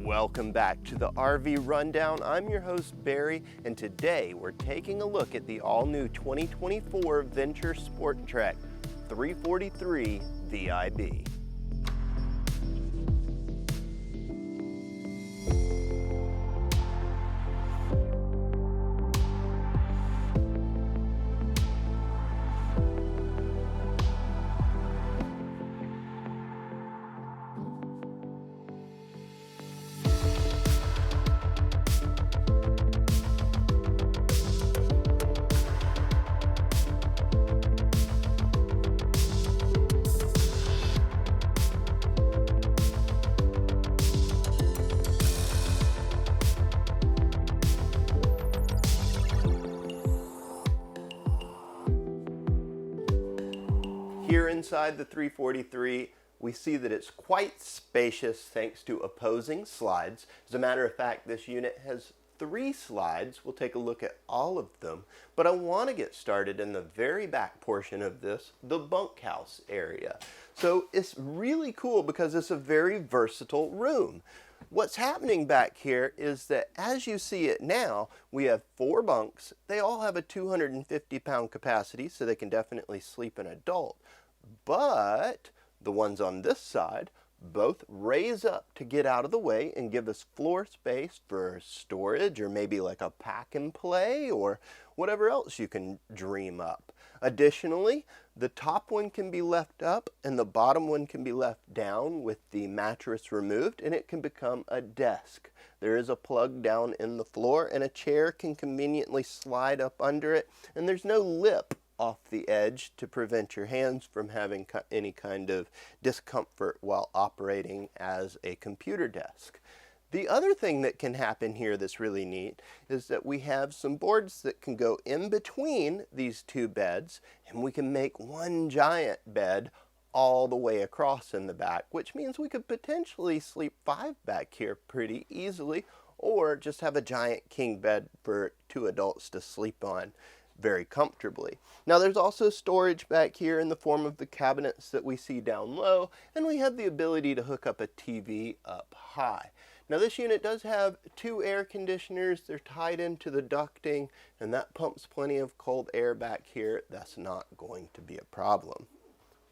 Welcome back to the RV Rundown. I'm your host Barry, and today we're taking a look at the all-new 2024 Venture SportTrek 343 VIB. Here inside the 343, we see that it's quite spacious thanks to opposing slides. As a matter of fact, this unit has 3 slides. We'll take a look at all of them, but I want to get started in the very back portion of this, the bunkhouse area. So it's really cool because it's a very versatile room. What's happening back here is that as you see it now, we have 4 bunks. They all have a 250-pound capacity, so they can definitely sleep an adult. But the ones on this side both raise up to get out of the way and give us floor space for storage, or maybe like a pack and play or whatever else you can dream up. Additionally, the top one can be left up and the bottom one can be left down with the mattress removed, and it can become a desk. There is a plug down in the floor and a chair can conveniently slide up under it, and there's no lip off the edge to prevent your hands from having any kind of discomfort while operating as a computer desk. The other thing that can happen here that's really neat is that we have some boards that can go in between these 2 beds, and we can make one giant bed all the way across in the back, which means we could potentially sleep 5 back here pretty easily, or just have a giant king bed for 2 adults to sleep on very comfortably. Now there's also storage back here in the form of the cabinets that we see down low, and we have the ability to hook up a TV up high. Now this unit does have 2 air conditioners. They're tied into the ducting, and that pumps plenty of cold air back here. That's not going to be a problem.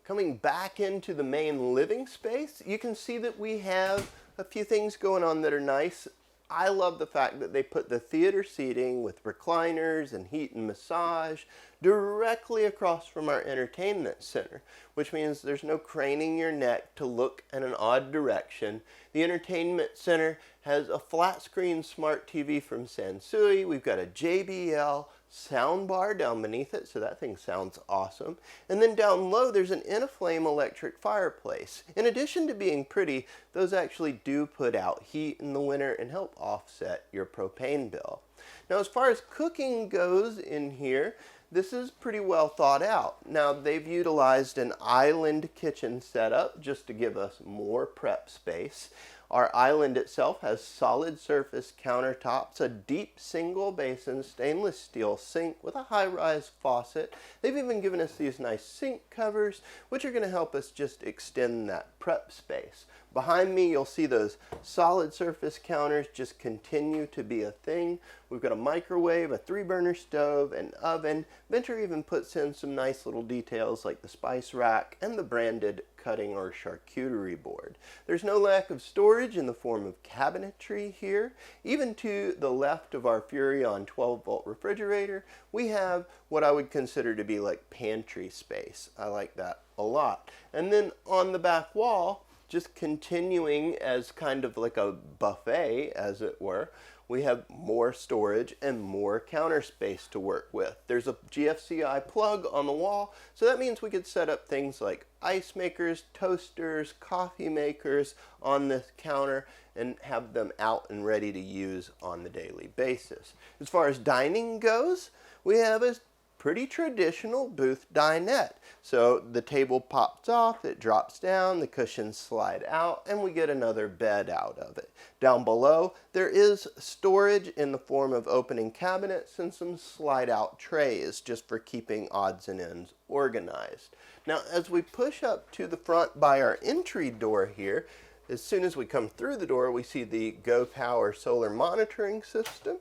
Coming back into the main living space, you can see that we have a few things going on that are nice. I love the fact that they put the theater seating with recliners and heat and massage directly across from our entertainment center, which means there's no craning your neck to look in an odd direction. The entertainment center has a flat screen smart TV from Sansui. We've got a JBL sound bar down beneath it, so that thing sounds awesome. And then down low there's an in-a-flame electric fireplace. In addition to being pretty, those actually do put out heat in the winter and help offset your propane bill. Now as far as cooking goes in here, this is pretty well thought out. Now they've utilized an island kitchen setup just to give us more prep space. Our island itself has solid surface countertops, a deep single basin stainless steel sink with a high-rise faucet. They've even given us these nice sink covers, which are going to help us just extend that prep space. Behind me, you'll see those solid surface counters just continue to be a thing. We've got a microwave, a 3-burner stove, an oven. Venture even puts in some nice little details like the spice rack and the branded cutting or charcuterie board. There's no lack of storage in the form of cabinetry here. Even to the left of our Furrion 12-volt refrigerator, we have what I would consider to be like pantry space. I like that a lot. And then on the back wall, just continuing as kind of like a buffet, as it were, we have more storage and more counter space to work with. There's a GFCI plug on the wall, so that means we could set up things like ice makers, toasters, coffee makers on this counter and have them out and ready to use on the daily basis. As far as dining goes, we have a pretty traditional booth dinette. So the table pops off, it drops down, the cushions slide out, and we get another bed out of it. Down below, there is storage in the form of opening cabinets and some slide out trays just for keeping odds and ends organized. Now, as we push up to the front by our entry door here, As soon as we come through the door, we see the Go Power solar monitoring system,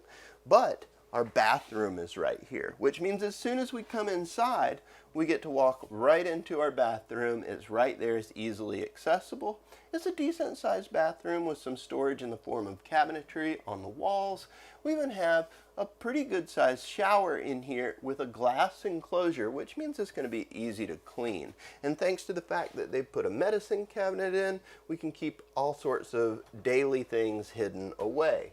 but our bathroom is right here, which means as soon as we come inside, we get to walk right into our bathroom. It's right there, it's easily accessible. It's a decent sized bathroom with some storage in the form of cabinetry on the walls. We even have a pretty good sized shower in here with a glass enclosure, which means it's going to be easy to clean. And thanks to the fact that they've put a medicine cabinet in, we can keep all sorts of daily things hidden away.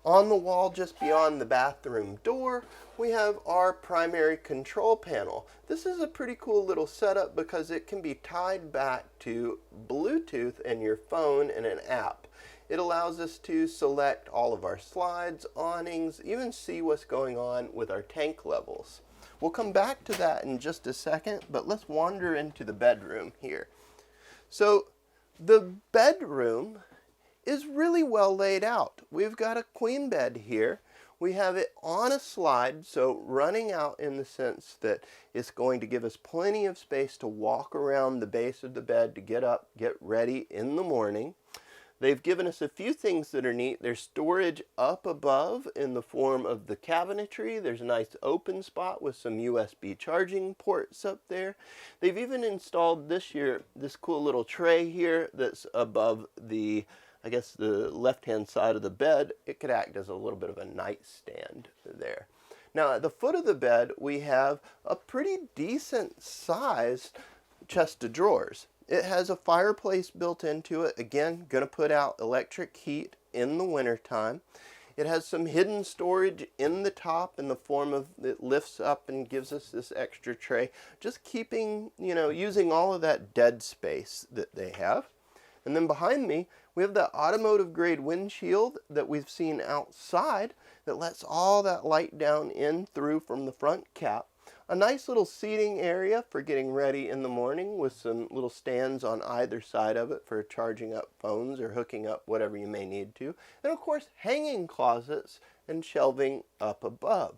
On the wall just beyond the bathroom door, we have our primary control panel. This is a pretty cool little setup because it can be tied back to Bluetooth and your phone and an app. It allows us to select all of our slides, awnings, even see what's going on with our tank levels. We'll come back to that in just a second, but let's wander into the bedroom here. So the bedroom is really well laid out. We've got a queen bed here. We have it on a slide, so running out in the sense that it's going to give us plenty of space to walk around the base of the bed to get up, get ready in the morning. They've given us a few things that are neat. There's storage up above in the form of the cabinetry. There's a nice open spot with some USB charging ports up there. They've even installed this year this cool little tray here that's above the, I guess, the left-hand side of the bed. It could act as a little bit of a nightstand there. Now at the foot of the bed we have a pretty decent sized chest of drawers. It has a fireplace built into it. Again, going to put out electric heat in the wintertime. It has some hidden storage in the top in the form of, it lifts up and gives us this extra tray. Just keeping, using all of that dead space that they have. And then behind me, we have the automotive grade windshield that we've seen outside that lets all that light down in through from the front cap. A nice little seating area for getting ready in the morning with some little stands on either side of it for charging up phones or hooking up whatever you may need to. And of course, hanging closets and shelving up above.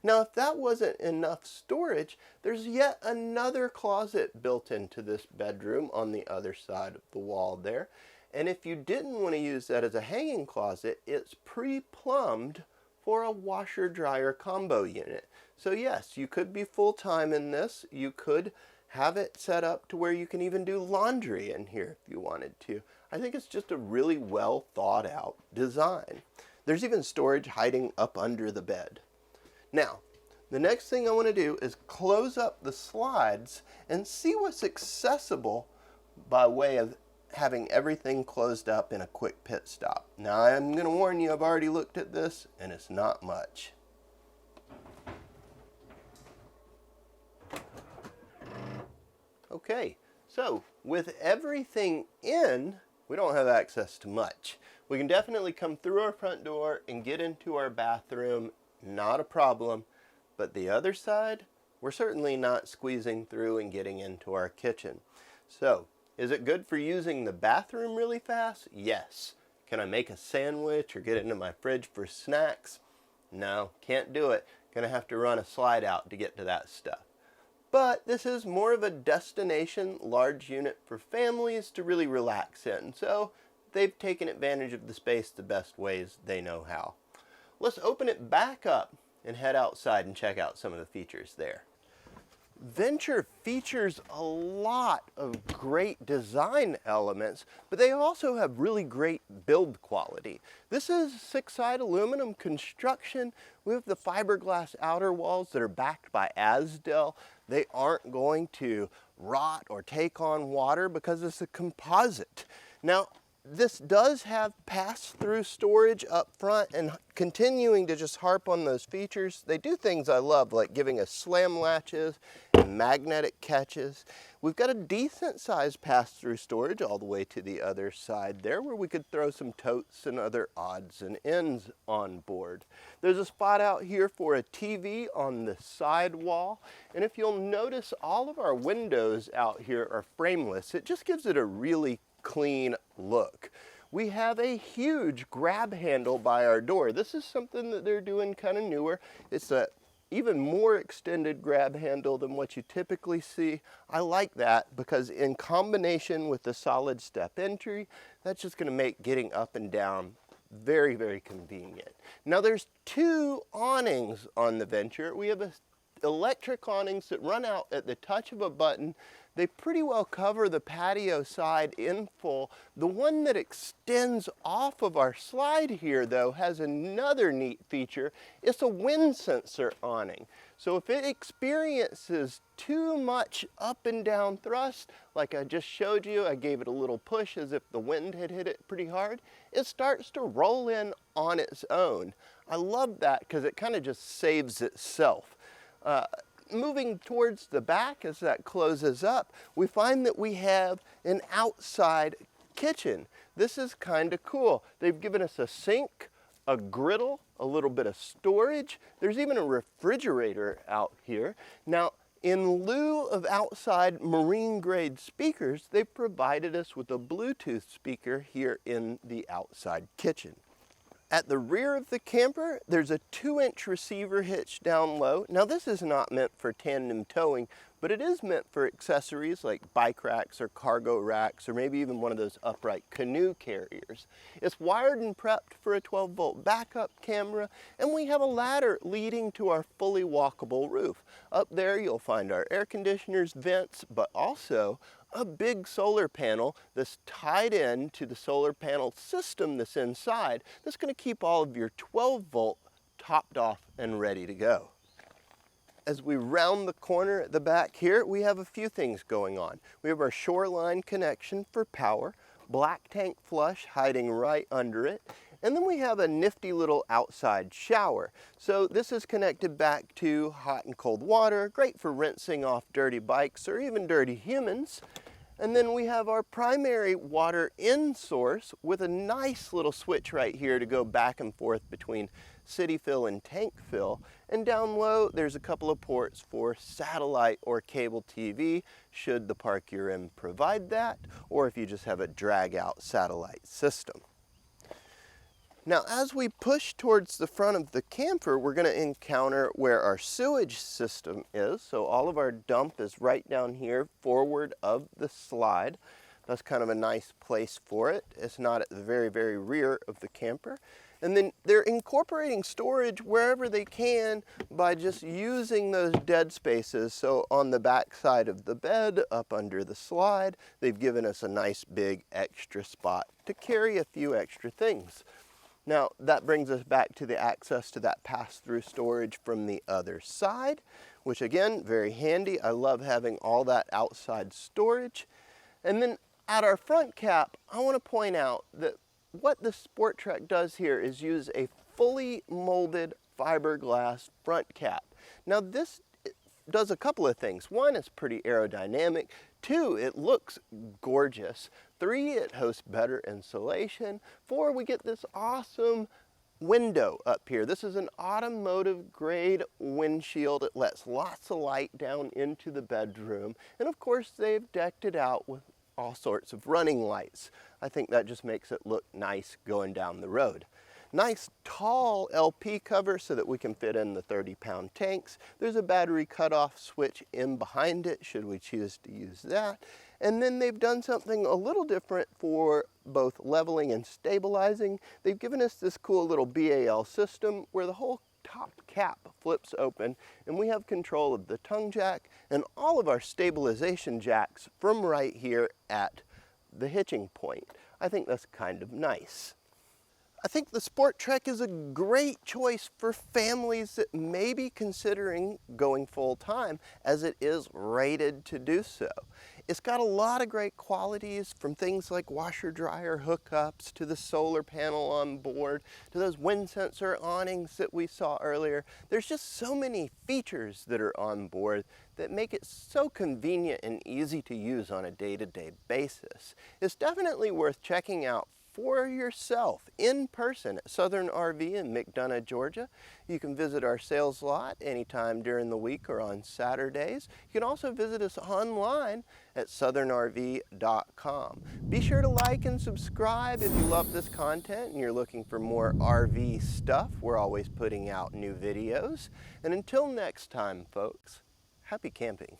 Now, if that wasn't enough storage, there's yet another closet built into this bedroom on the other side of the wall there. And if you didn't want to use that as a hanging closet, it's pre-plumbed for a washer-dryer combo unit. So yes, you could be full-time in this. You could have it set up to where you can even do laundry in here if you wanted to. I think it's just a really well thought out design. There's even storage hiding up under the bed. Now, the next thing I want to do is close up the slides and see what's accessible by way of having everything closed up in a quick pit stop. Now, I'm going to warn you, I've already looked at this and it's not much. Okay, so with everything in, we don't have access to much. We can definitely come through our front door and get into our bathroom, not a problem. But the other side, we're certainly not squeezing through and getting into our kitchen. So, is it good for using the bathroom really fast? Yes. Can I make a sandwich or get into my fridge for snacks? No, can't do it. Gonna have to run a slide out to get to that stuff. But this is more of a destination large unit for families to really relax in. So they've taken advantage of the space the best ways they know how. Let's open it back up and head outside and check out some of the features there. Venture features a lot of great design elements, but they also have really great build quality. This is 6-side aluminum construction with the fiberglass outer walls that are backed by Asdel. They aren't going to rot or take on water because it's a composite. Now, this does have pass-through storage up front, and continuing to just harp on those features, they do things I love, like giving us slam latches and magnetic catches. We've got a decent sized pass-through storage all the way to the other side there, where we could throw some totes and other odds and ends on board. There's a spot out here for a TV on the side wall, and if you'll notice, all of our windows out here are frameless. It just gives it a really clean look. We have a huge grab handle by our door. This is something that they're doing kind of newer. It's a even more extended grab handle than what you typically see. I like that because in combination with the solid step entry, that's just going to make getting up and down very, very convenient. Now there's two awnings on the Venture. We have electric awnings that run out at the touch of a button. They pretty well cover the patio side in full. The one that extends off of our slide here, though, has another neat feature. It's a wind sensor awning. So if it experiences too much up and down thrust, like I just showed you, I gave it a little push as if the wind had hit it pretty hard, it starts to roll in on its own. I love that because it kind of just saves itself. Moving towards the back as that closes up, we find that we have an outside kitchen. This is kind of cool. They've given us a sink, a griddle, a little bit of storage. There's even a refrigerator out here. Now, in lieu of outside marine grade speakers, they provided us with a Bluetooth speaker here in the outside kitchen. At the rear of the camper, there's a 2-inch receiver hitch down low. Now this is not meant for tandem towing, but it is meant for accessories like bike racks or cargo racks, or maybe even one of those upright canoe carriers. It's wired and prepped for a 12-volt backup camera, and we have a ladder leading to our fully walkable roof. Up there you'll find our air conditioners, vents, but also a big solar panel that's tied in to the solar panel system that's inside. That's going to keep all of your 12-volt topped off and ready to go. As we round the corner at the back here, we have a few things going on. We have our shoreline connection for power, black tank flush hiding right under it, and then we have a nifty little outside shower. So this is connected back to hot and cold water, great for rinsing off dirty bikes or even dirty humans. And then we have our primary water in source with a nice little switch right here to go back and forth between city fill and tank fill. And down low, there's a couple of ports for satellite or cable TV, should the park you're in provide that, or if you just have a drag out satellite system. Now, as we push towards the front of the camper, we're going to encounter where our sewage system is. So all of our dump is right down here forward of the slide. That's kind of a nice place for it. It's not at the very, very rear of the camper. And then they're incorporating storage wherever they can by just using those dead spaces. So on the back side of the bed, up under the slide, they've given us a nice big extra spot to carry a few extra things. Now, that brings us back to the access to that pass-through storage from the other side, which again, very handy. I love having all that outside storage. And then at our front cap, I want to point out that what the SportTrek does here is use a fully molded fiberglass front cap. Now, this does a couple of things. One, it's pretty aerodynamic. Two, it looks gorgeous. Three, it hosts better insulation. Four, we get this awesome window up here. This is an automotive grade windshield. It lets lots of light down into the bedroom. And of course, they've decked it out with all sorts of running lights. I think that just makes it look nice going down the road. Nice tall LP cover so that we can fit in the 30-pound tanks. There's a battery cutoff switch in behind it should we choose to use that. And then they've done something a little different for both leveling and stabilizing. They've given us this cool little BAL system where the whole top cap flips open and we have control of the tongue jack and all of our stabilization jacks from right here at the hitching point. I think that's kind of nice. I think the SportTrek is a great choice for families that may be considering going full-time, as it is rated to do so. It's got a lot of great qualities, from things like washer-dryer hookups to the solar panel on board to those wind sensor awnings that we saw earlier. There's just so many features that are on board that make it so convenient and easy to use on a day-to-day basis. It's definitely worth checking out for yourself in person at Southern RV in McDonough, Georgia. You can visit our sales lot anytime during the week or on Saturdays. You can also visit us online at southernrv.com. Be sure to like and subscribe if you love this content and you're looking for more RV stuff. We're always putting out new videos. And until next time, folks, happy camping.